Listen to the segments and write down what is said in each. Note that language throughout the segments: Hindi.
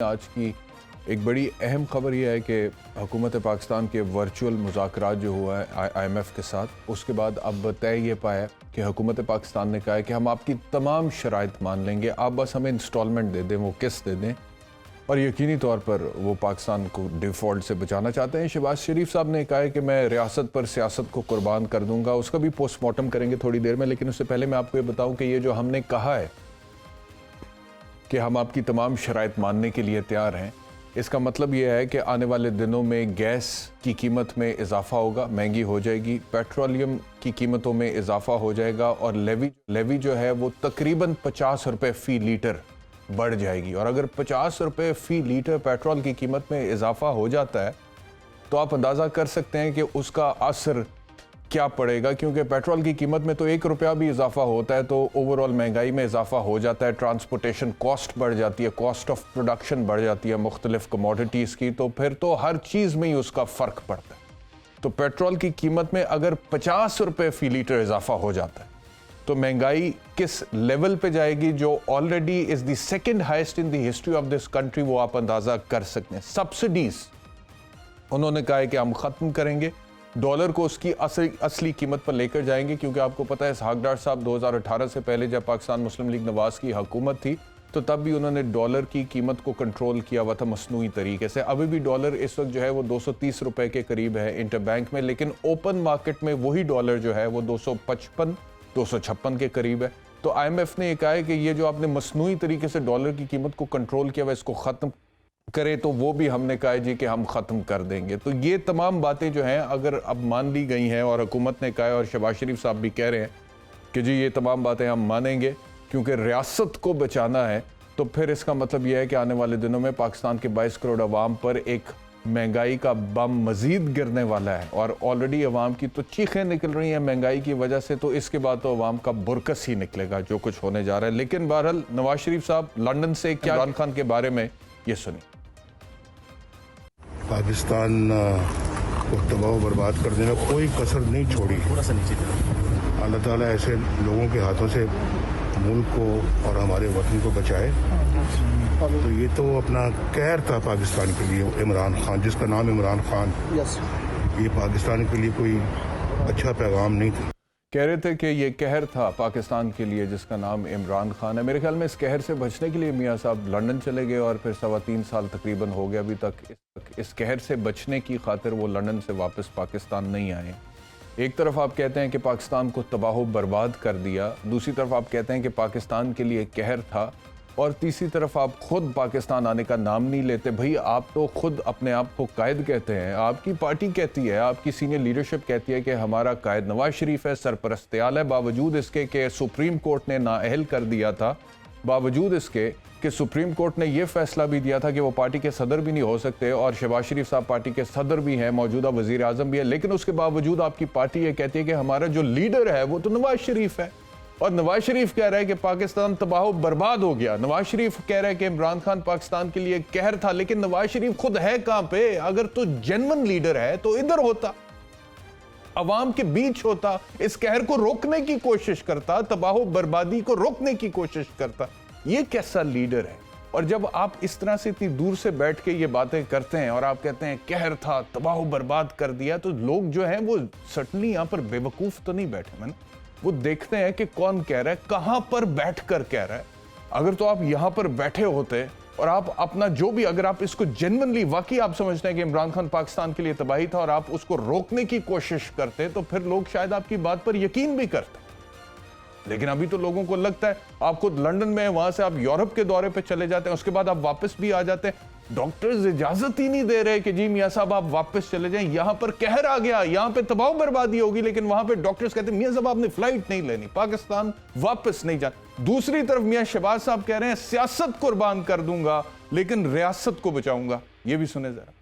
आज की एक बड़ी अहम खबर यह है कि हुकूमत पाकिस्तान के वर्चुअल मुज़ाकरात जो हुआ है IMF के साथ, उसके बाद अब तय ये पाया कि हुकूमत पाकिस्तान ने कहा है कि हम आपकी तमाम शराइत मान लेंगे, आप बस हमें इंस्टॉलमेंट दे दें, वो किस्त दे दें। और यकीनी तौर पर वो पाकिस्तान को डिफ़ॉल्ट से बचाना चाहते हैं। शहबाज शरीफ साहब ने कहा है कि मैं रियासत पर सियासत को कुर्बान कर दूंगा। उसका भी पोस्टमार्टम करेंगे थोड़ी देर में, लेकिन उससे पहले मैं आपको ये बताऊं कि ये जो हमने कहा है कि हम आपकी तमाम शराइत मानने के लिए तैयार हैं, इसका मतलब यह है कि आने वाले दिनों में गैस की कीमत में इजाफा होगा, महंगी हो जाएगी, पेट्रोलियम की कीमतों में इजाफा हो जाएगा और लेवी जो है वो तकरीबन 50 रुपये फ़ी लीटर बढ़ जाएगी। और अगर 50 रुपये फ़ी लीटर पेट्रोल की कीमत में इजाफा हो जाता है तो आप अंदाज़ा कर सकते हैं कि उसका असर क्या पड़ेगा, क्योंकि पेट्रोल की कीमत में तो 1 रुपया भी इजाफा होता है तो ओवरऑल महंगाई में इजाफा हो जाता है, ट्रांसपोर्टेशन कॉस्ट बढ़ जाती है, कॉस्ट ऑफ प्रोडक्शन बढ़ जाती है मुख्तलिफ कमोडिटीज़ की, तो फिर तो हर चीज़ में ही उसका फ़र्क पड़ता है। तो पेट्रोल की कीमत में अगर 50 रुपये फ़ी लीटर इजाफा हो जाता है तो महंगाई किस लेवल पे जाएगी, जो already is the second highest in the history of this country, वो आप अंदाज़ा कर सकते हैं। सब्सिडीज़ उन्होंने कहा है कि हम ख़त्म करेंगे, डॉलर को उसकी असली कीमत पर लेकर जाएंगे, क्योंकि आपको पता है इसहाक डार साहब 2018 से पहले जब पाकिस्तान मुस्लिम लीग नवाज की हुकूमत थी तो तब भी उन्होंने डॉलर की कीमत को कंट्रोल किया हुआ था मसनूई तरीके से। अभी भी डॉलर इस वक्त जो है वो 230 रुपए के करीब है इंटरबैंक में, लेकिन ओपन मार्केट में वही डॉलर जो है वो 256 के करीब है। तो IMF ने कहा है कि ये जो आपने मसनूई तरीके से डॉलर की कीमत को कंट्रोल किया हुआ, इसको ख़त्म करे, तो वो भी हमने कहा है जी कि हम ख़त्म कर देंगे। तो ये तमाम बातें जो हैं अगर अब मान ली गई हैं और हुकूमत ने कहा है और शहबाज शरीफ साहब भी कह रहे हैं कि जी ये तमाम बातें हम मानेंगे क्योंकि रियासत को बचाना है, तो फिर इसका मतलब यह है कि आने वाले दिनों में पाकिस्तान के 22 करोड़ अवाम पर एक महंगाई का बम मज़ीद गिरने वाला है। और ऑलरेडी अवाम की तो चीखें निकल रही हैं महंगाई की वजह से, तो इसके बाद तो अवाम का बुरकस ही निकलेगा जो कुछ होने जा रहा है। लेकिन बहरहाल नवाज शरीफ साहब लंदन से क्या इमरान खान के बारे में ये सुनिए। पाकिस्तान को तबाह बर्बाद करने में कोई कसर नहीं छोड़ी। अल्लाह ताला ऐसे लोगों के हाथों से मुल्क को और हमारे वतन को बचाए। तो ये तो अपना कहर था पाकिस्तान के लिए, इमरान खान जिसका नाम इमरान खान, ये पाकिस्तान के लिए कोई अच्छा पैगाम नहीं था। कह रहे थे कि ये कहर था पाकिस्तान के लिए जिसका नाम इमरान खान है। मेरे ख्याल में इस कहर से बचने के लिए मियाँ साहब लंदन चले गए और फिर 3.25 साल तकरीबन हो गया अभी तक इस कहर से बचने की खातिर वो लंदन से वापस पाकिस्तान नहीं आए। एक तरफ आप कहते हैं कि पाकिस्तान को तबाह बर्बाद कर दिया, दूसरी तरफ आप कहते हैं कि पाकिस्तान के लिए कहर था, और तीसरी तरफ आप खुद पाकिस्तान आने का नाम नहीं लेते। भाई आप तो खुद अपने आप को कायद कहते हैं, आपकी पार्टी कहती है, आपकी सीनियर लीडरशिप कहती है कि हमारा कायद नवाज शरीफ है, सरपरस्त आला है, बावजूद इसके कि सुप्रीम कोर्ट ने नाअहल कर दिया था, बावजूद इसके कि सुप्रीम कोर्ट ने यह फैसला भी दिया था कि वो पार्टी के सदर भी नहीं हो सकते, और शहबाज शरीफ साहब पार्टी के सदर भी हैं, मौजूदा वजीर आजम भी है, लेकिन उसके बावजूद आपकी पार्टी ये कहती है कि हमारा जो लीडर है वो तो नवाज शरीफ है। और नवाज शरीफ कह रहा है कि पाकिस्तान तबाह बर्बाद हो गया, नवाज शरीफ कह रहा है कि इमरान खान पाकिस्तान के लिए कहर था। लेकिन नवाज शरीफ खुद है कहां पे? अगर तो जेन्युइन लीडर है तो इधर होता, अवाम के बीच होता, इस कहर को रोकने की कोशिश करता, तबाह बर्बादी को रोकने की कोशिश करता। ये कैसा लीडर है? और जब आप इस तरह से इतनी दूर से बैठ के ये बातें करते हैं और आप कहते हैं कहर था, तबाह बर्बाद कर दिया, तो लोग जो हैं वो सर्टनली यहां पर बेवकूफ तो नहीं बैठे, मैंने वो देखते हैं कि कौन कह रहा है, कहां पर बैठकर कह रहा है। अगर तो आप यहां पर बैठे होते और आप अपना जो भी, अगर आप इसको जेन्युइनली वाकई आप समझते हैं कि इमरान खान पाकिस्तान के लिए तबाही था और आप उसको रोकने की कोशिश करते, तो फिर लोग शायद आपकी बात पर यकीन भी करते। लेकिन अभी तो लोगों को लगता है, आप खुद लंदन में हैं, वहां से आप यूरोप के दौरे पे चले जाते हैं, उसके बाद आप वापस भी आ जाते हैं, डॉक्टर्स इजाजत ही नहीं दे रहे कि जी मियां साहब आप वापस चले जाएं, यहां पर कहर आ गया, यहां पे तबाह बर्बादी होगी, लेकिन वहां पे डॉक्टर्स कहते हैं मियां साहब आपने फ्लाइट नहीं लेनी, पाकिस्तान वापस नहीं जा। दूसरी तरफ मियां शहबाज साहब कह रहे हैं सियासत कुर्बान कर दूंगा लेकिन रियासत को बचाऊंगा। ये भी सुने जरा।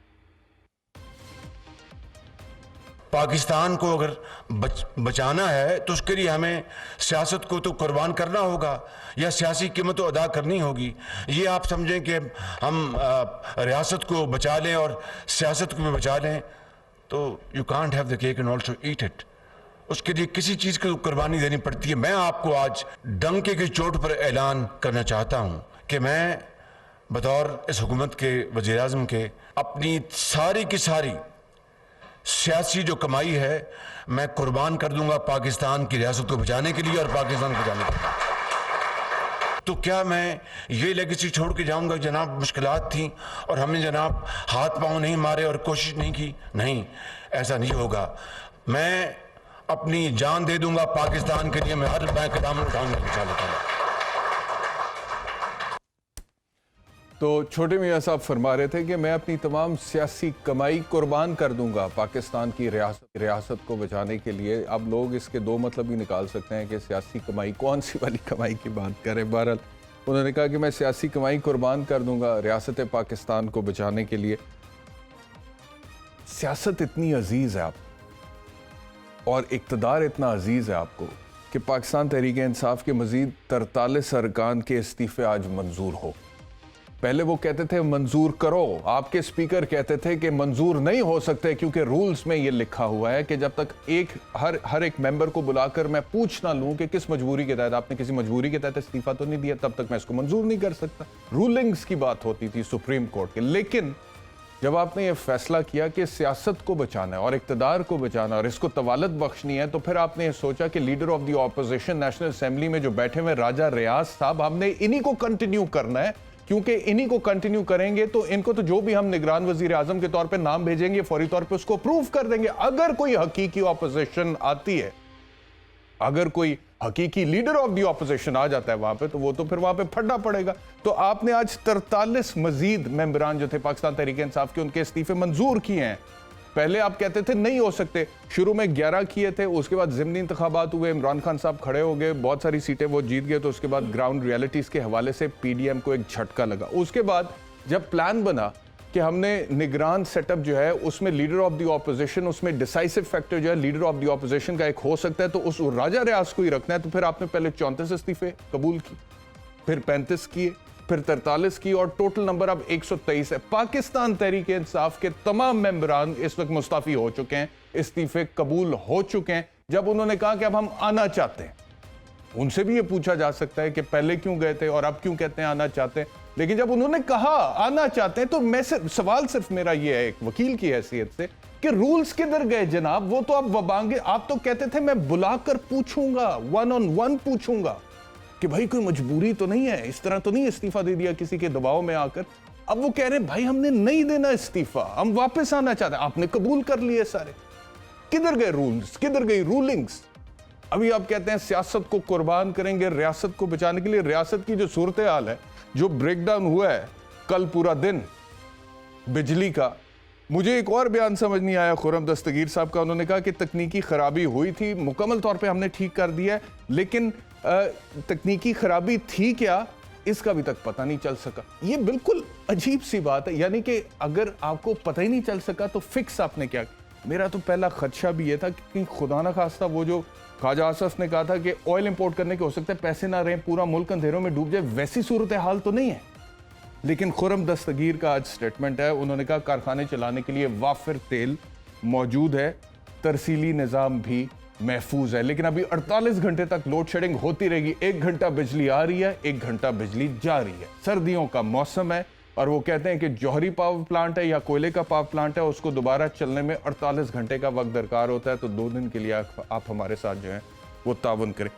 पाकिस्तान को अगर बचाना है तो उसके लिए हमें सियासत को तो कुर्बान करना होगा या सियासी कीमत तो अदा करनी होगी। ये आप समझें कि हम रियासत को बचा लें और सियासत को भी बचा लें, तो you can't have the cake and also eat it. उसके लिए किसी चीज़ की कुर्बानी देनी पड़ती है। मैं आपको आज डंके की चोट पर ऐलान करना चाहता हूं कि मैं बतौर इस हुकूमत के वज़ीर आज़म के अपनी सारी की सारी सियासी जो कमाई है मैं कुर्बान कर दूंगा पाकिस्तान की रियासत को बचाने के लिए और पाकिस्तान को बचाने के लिए। तो क्या मैं ये लेगेसी छोड़ के जाऊंगा? जनाब मुश्किलात थी और हमने जनाब हाथ पांव नहीं मारे और कोशिश नहीं की, नहीं, ऐसा नहीं होगा। मैं अपनी जान दे दूंगा पाकिस्तान के लिए, मैं हर बैंक दामन उठाऊंगा इंशाअल्लाह। तो छोटे मियाँ साहब फरमा रहे थे कि मैं अपनी तमाम सियासी कमाई कुर्बान कर दूंगा पाकिस्तान की रियासत को बचाने के लिए। अब लोग इसके दो मतलब ही निकाल सकते हैं कि सियासी कमाई कौन सी वाली कमाई की बात करें। बहरहाल उन्होंने कहा कि मैं सियासी कमाई कुर्बान कर दूंगा रियासत पाकिस्तान को बचाने के लिए। सियासत इतनी अजीज़ है आप और इक़्तिदार इतना अजीज़ है आपको कि पाकिस्तान तहरीक इंसाफ के मज़ीद 43 अरकान के इस्तीफ़े आज मंजूर हो। पहले वो कहते थे मंजूर करो, आपके स्पीकर कहते थे कि मंजूर नहीं हो सकते क्योंकि रूल्स में ये लिखा हुआ है कि जब तक हर एक मेंबर को बुलाकर मैं पूछ ना लूं कि किस मजबूरी के तहत आपने किसी मजबूरी के तहत इस्तीफा तो नहीं दिया, तब तक मैं इसको मंजूर नहीं कर सकता। रूलिंग्स की बात होती थी सुप्रीम कोर्ट के। लेकिन जब आपने ये फैसला किया कि सियासत को बचाना है और इक़्तिदार को बचाना है और इसको तवालत बख्शनी है, तो फिर आपने ये सोचा कि leader of the opposition national assembly में जो बैठे हुए राजा रियाज साहब, हमने इन्हीं को कंटिन्यू करना है, क्योंकि इन्हीं को कंटिन्यू करेंगे तो इनको तो जो भी हम निगरान वजीर आजम के तौर पे नाम भेजेंगे फौरी तौर पे उसको अप्रूव कर देंगे। अगर कोई हकीकी ऑपोजिशन आती है, अगर कोई हकीकी लीडर ऑफ द ऑपोजिशन आ जाता है वहां पे, तो वो तो फिर वहां पे फटना पड़ेगा। तो आपने आज 43 मजीद मेंबरान जो थे पाकिस्तान तहरीक इंसाफ के, उनके इस्तीफे मंजूर किए हैं। पहले आप कहते थे नहीं हो सकते, शुरू में 11 किए थे, उसके बाद ज़िमनी इंतखाबात हुए, इमरान खान साहब खड़े हो गए, बहुत सारी सीटें वो जीत गए, तो उसके बाद ग्राउंड रियलिटीज़ के हवाले से पीडीएम को एक झटका लगा। उसके बाद जब प्लान बना कि हमने निगरान सेटअप जो है उसमें लीडर ऑफ द ऑपोजिशन, उसमें डिसाइसिव फैक्टर जो है लीडर ऑफ द ऑपोजिशन का एक हो सकता है, तो उस राजा रियाज को ही रखना है, तो फिर आपने पहले 34 इस्तीफे कबूल की, फिर 35 किए, फिर 43 की, और टोटल नंबर अब 123 है। पाकिस्तान तहरीक इंसाफ के तमाम मेंबरान इस वक्त मुस्तफी हो चुके हैं, इस्तीफे कबूल हो चुके हैं। जब उन्होंने कहा कि अब हम आना चाहते हैं, उनसे भी ये पूछा जा सकता है कि पहले क्यों गए थे और अब क्यों कहते हैं आना चाहते हैं। लेकिन जब उन्होंने कहा आना चाहते हैं, तो मैं सवाल सिर्फ मेरा ये है एक वकील की हैसियत से कि रूल्स किधर गए जनाब? वो तो आप वबांगे, आप तो कहते थे मैं बुलाकर पूछूंगा, 1-on-1 पूछूंगा कि भाई कोई मजबूरी तो नहीं है, इस तरह तो नहीं इस्तीफा दे दिया किसी के दबाव में आकर। अब वो कह रहे हैं भाई हमने नहीं देना इस्तीफा, हम वापस आना चाहते हैं। आपने कबूल कर लिए सारे, किधर गए रूल्स, किधर गई रूलिंग्स? अभी आप कहते हैं सियासत को कुर्बान करेंगे रियासत को बचाने के लिए। रियासत की जो सूरत हाल है, जो ब्रेकडाउन हुआ है कल पूरा दिन बिजली का, मुझे एक और बयान समझ नहीं आया खुर्रम दस्तगीर साहब का। उन्होंने कहा कि तकनीकी खराबी हुई थी, मुकम्मल तौर पे हमने ठीक कर दिया है, लेकिन तकनीकी खराबी थी क्या इसका अभी तक पता नहीं चल सका। ये बिल्कुल अजीब सी बात है, यानी कि अगर आपको पता ही नहीं चल सका तो फिक्स आपने क्या? मेरा तो पहला खदशा भी ये था कि खुदा ना खास्ता वो जो ख्वाजा आसफ ने कहा था कि ऑयल इंपोर्ट करने के हो सकता है पैसे ना रहे, पूरा मुल्क अंधेरों में डूब जाए, वैसी सूरत हाल तो नहीं है। लेकिन खुर्रम दस्तगीर का आज स्टेटमेंट है, उन्होंने कहा कारखाने चलाने के लिए वाफिर तेल मौजूद है, तरसीली निज़ाम भी महफूज है। लेकिन अभी 48 घंटे तक लोड शेडिंग होती रहेगी। 1 घंटा बिजली आ रही है, 1 घंटा बिजली जा रही है। सर्दियों का मौसम है और वो कहते हैं कि जौहरी पावर प्लांट है या कोयले का पावर प्लांट है, उसको दोबारा चलने में 48 घंटे का वक्त दरकार होता है। तो 2 दिन के लिए आप हमारे साथ जो है वो ताउन करें।